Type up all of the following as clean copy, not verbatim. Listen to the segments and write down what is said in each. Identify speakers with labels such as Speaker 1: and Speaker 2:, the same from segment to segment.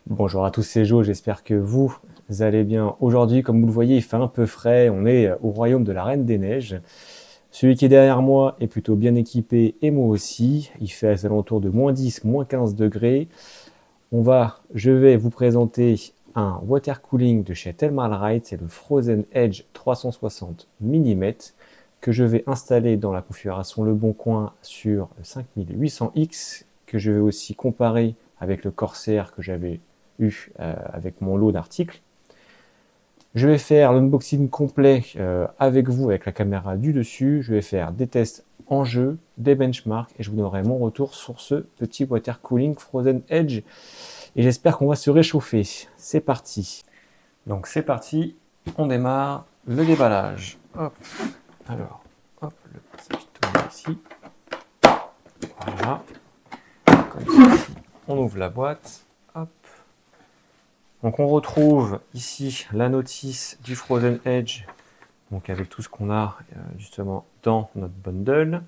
Speaker 1: Bonjour à tous, c'est Jo, j'espère que vous allez bien. Aujourd'hui, comme vous le voyez, il fait un peu frais, on est au royaume de la Reine des Neiges. Celui qui est derrière moi est plutôt bien équipé et moi aussi. Il fait à alentours de moins 10, moins 15 degrés. Je vais vous présenter un water cooling de chez Thermalright, c'est le Frozen Edge 360 mm que je vais installer dans la configuration Le Bon Coin sur 5800X, que je vais aussi comparer avec le Corsair que j'avais eu avec mon lot d'articles. Je vais faire l'unboxing complet avec vous, avec la caméra du dessus. Je vais faire des tests en jeu, des benchmarks, et je vous donnerai mon retour sur ce petit water cooling Frozen Edge. Et j'espère qu'on va se réchauffer. C'est parti. Donc c'est parti, on démarre le déballage. Hop, alors, hop, le petit piton ici. Voilà. Comme ça, on ouvre la boîte. Hop. Donc on retrouve ici la notice du Frozen Edge, donc avec tout ce qu'on a justement dans notre bundle.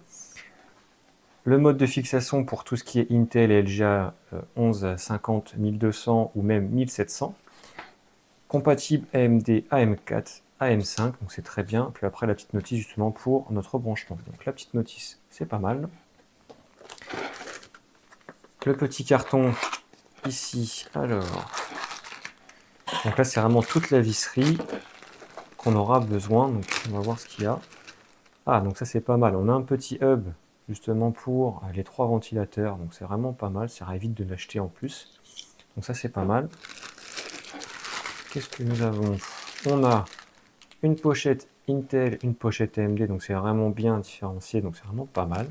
Speaker 1: Le mode de fixation pour tout ce qui est Intel et LGA 1150, 1200 ou même 1700. Compatible AMD AM4, AM5, donc c'est très bien. Puis après la petite notice justement pour notre branchement. Donc la petite notice, c'est pas mal. Le petit carton ici, alors. Donc là c'est vraiment toute la visserie qu'on aura besoin. Donc on va voir ce qu'il y a. Ah, donc ça c'est pas mal. On a un petit hub justement pour les 3 ventilateurs. Donc c'est vraiment pas mal. Ça évite de l'acheter en plus. Donc ça c'est pas mal. Qu'est-ce que nous avons? On a une pochette Intel, une pochette AMD. Donc c'est vraiment bien différencié. Donc c'est vraiment pas mal.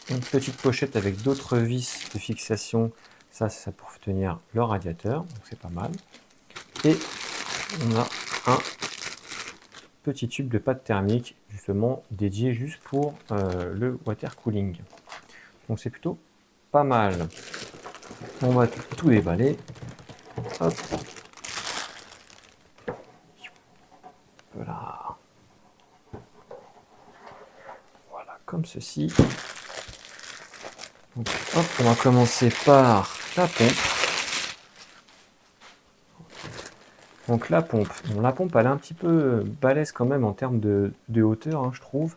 Speaker 1: Une petite pochette avec d'autres vis de fixation. Ça c'est ça pour tenir le radiateur. Donc c'est pas mal. Et on a un petit tube de pâte thermique justement dédié juste pour le water cooling. Donc c'est plutôt pas mal. On va tout déballer. Hop. Voilà. Voilà, comme ceci. Donc, hop, on va commencer par la pompe. Donc la pompe. Bon, la pompe, elle est un petit peu balèze quand même en termes de hauteur, hein, je trouve.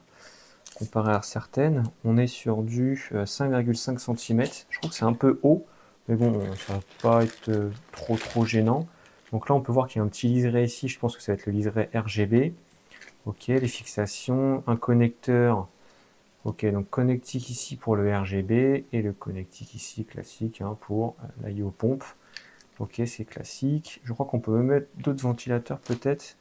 Speaker 1: Comparé à certaines, on est sur du 5,5 cm. Je trouve que c'est un peu haut, mais bon, ça va pas être trop gênant. Donc là, on peut voir qu'il y a un petit liseré ici. Je pense que ça va être le liseré RGB. Ok, les fixations, un connecteur. Ok, donc connectique ici pour le RGB et le connectique ici classique hein, pour l'IO pompe. Ok, c'est classique. Je crois qu'on peut mettre d'autres ventilateurs peut-être.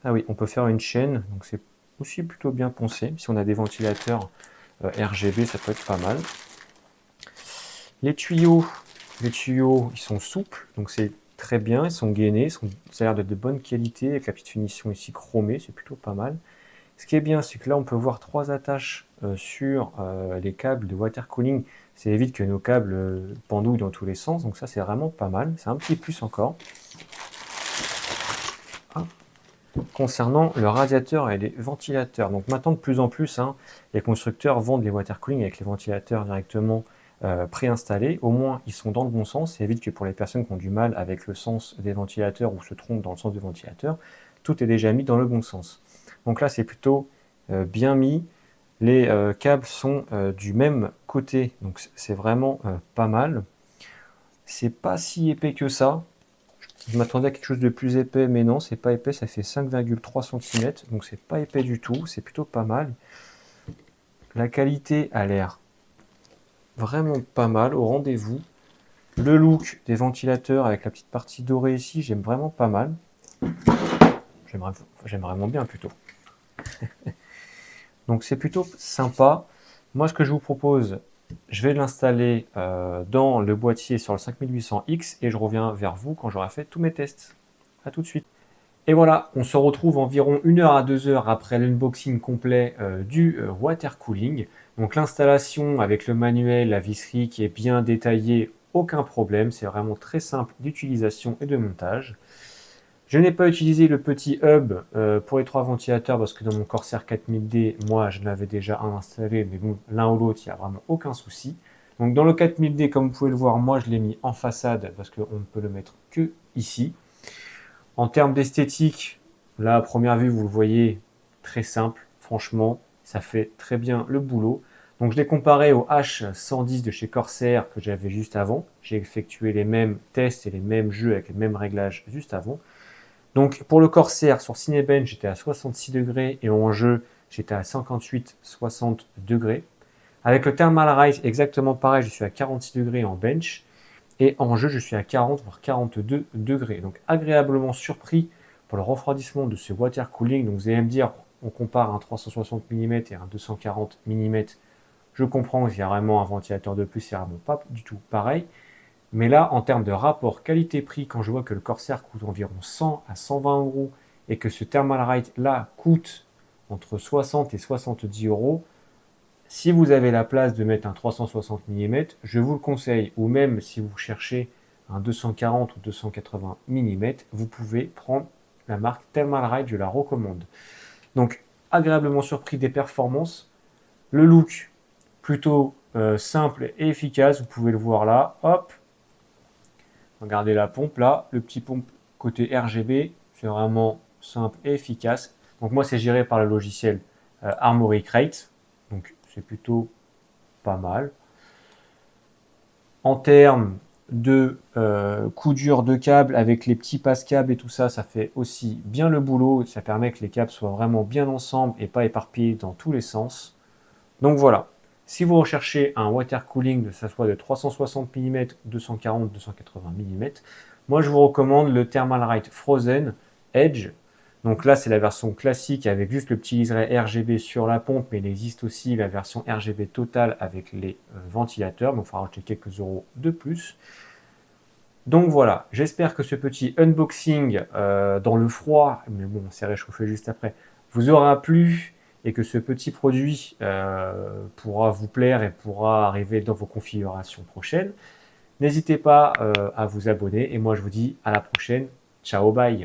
Speaker 1: Ah oui, on peut faire une chaîne, donc c'est aussi plutôt bien poncé. Si on a des ventilateurs RGB, ça peut être pas mal. Les tuyaux, ils sont souples, donc c'est très bien. Ils sont gainés, ça a l'air d'être de bonne qualité avec la petite finition ici chromée, c'est plutôt pas mal. Ce qui est bien, c'est que là, on peut voir 3 attaches sur les câbles de water cooling. Ça évite que nos câbles pendouillent dans tous les sens, donc ça, c'est vraiment pas mal. C'est un petit plus encore. Ah. Concernant le radiateur et les ventilateurs. Donc maintenant, de plus en plus, hein, les constructeurs vendent les water cooling avec les ventilateurs directement préinstallés. Au moins, ils sont dans le bon sens. Ça évite que pour les personnes qui ont du mal avec le sens des ventilateurs ou se trompent dans le sens des ventilateurs, tout est déjà mis dans le bon sens. Donc là, c'est plutôt bien mis. Les câbles sont du même côté, donc c'est vraiment pas mal. C'est pas si épais que ça. Je m'attendais à quelque chose de plus épais, mais non, c'est pas épais, ça fait 5,3 cm, donc c'est pas épais du tout, c'est plutôt pas mal. La qualité a l'air vraiment pas mal, au rendez-vous. Le look des ventilateurs avec la petite partie dorée ici, j'aime vraiment pas mal. J'aime vraiment bien plutôt. Donc c'est plutôt sympa. Moi, ce que je vous propose, je vais l'installer dans le boîtier sur le 5800X et je reviens vers vous quand j'aurai fait tous mes tests. A tout de suite. Et voilà, on se retrouve environ 1 heure à 2 heures après l'unboxing complet du water cooling. Donc l'installation avec le manuel, la visserie qui est bien détaillée, aucun problème. C'est vraiment très simple d'utilisation et de montage. Je n'ai pas utilisé le petit hub pour les 3 ventilateurs parce que dans mon Corsair 4000D, moi je l'avais déjà un installé, mais bon, l'un ou l'autre, il n'y a vraiment aucun souci. Donc dans le 4000D, comme vous pouvez le voir, moi je l'ai mis en façade parce qu'on ne peut le mettre que ici. En termes d'esthétique, là à première vue, vous le voyez, très simple. Franchement, ça fait très bien le boulot. Donc je l'ai comparé au H110 de chez Corsair que j'avais juste avant. J'ai effectué les mêmes tests et les mêmes jeux avec les mêmes réglages juste avant. Donc pour le Corsair, sur Cinebench, j'étais à 66 degrés et en jeu, j'étais à 58-60 degrés. Avec le Thermalright, exactement pareil, je suis à 46 degrés en bench. Et en jeu, je suis à 40 voire 42 degrés. Donc agréablement surpris pour le refroidissement de ce water cooling. Donc vous allez me dire, on compare un 360 mm et un 240 mm. Je comprends qu'il y a vraiment un ventilateur de plus, c'est vraiment pas du tout pareil. Mais là, en termes de rapport qualité-prix, quand je vois que le Corsair coûte environ 100 à 120 euros et que ce Thermalright là coûte entre 60 et 70 euros, si vous avez la place de mettre un 360 mm, je vous le conseille. Ou même si vous cherchez un 240 ou 280 mm, vous pouvez prendre la marque Thermalright, je la recommande. Donc, agréablement surpris des performances. Le look, plutôt simple et efficace. Vous pouvez le voir là. Hop, regardez la pompe là. Le petit pompe côté RGB, c'est vraiment simple et efficace. Donc moi, c'est géré par le logiciel Armoury Crate. Donc c'est plutôt pas mal. En termes de coup dur de câble avec les petits passe-câbles et tout ça, ça fait aussi bien le boulot. Ça permet que les câbles soient vraiment bien ensemble et pas éparpillés dans tous les sens. Donc voilà. Si vous recherchez un water cooling, que ce soit de 360 mm, 240, 280 mm, moi je vous recommande le Thermalright Frozen Edge. Donc là, c'est la version classique avec juste le petit liseré RGB sur la pompe, mais il existe aussi la version RGB totale avec les ventilateurs. Donc il faudra rajouter quelques euros de plus. Donc voilà, j'espère que ce petit unboxing dans le froid, mais bon, c'est réchauffé juste après, vous aura plu et que ce petit produit pourra vous plaire et pourra arriver dans vos configurations prochaines. N'hésitez pas à vous abonner et moi je vous dis à la prochaine. Ciao, bye!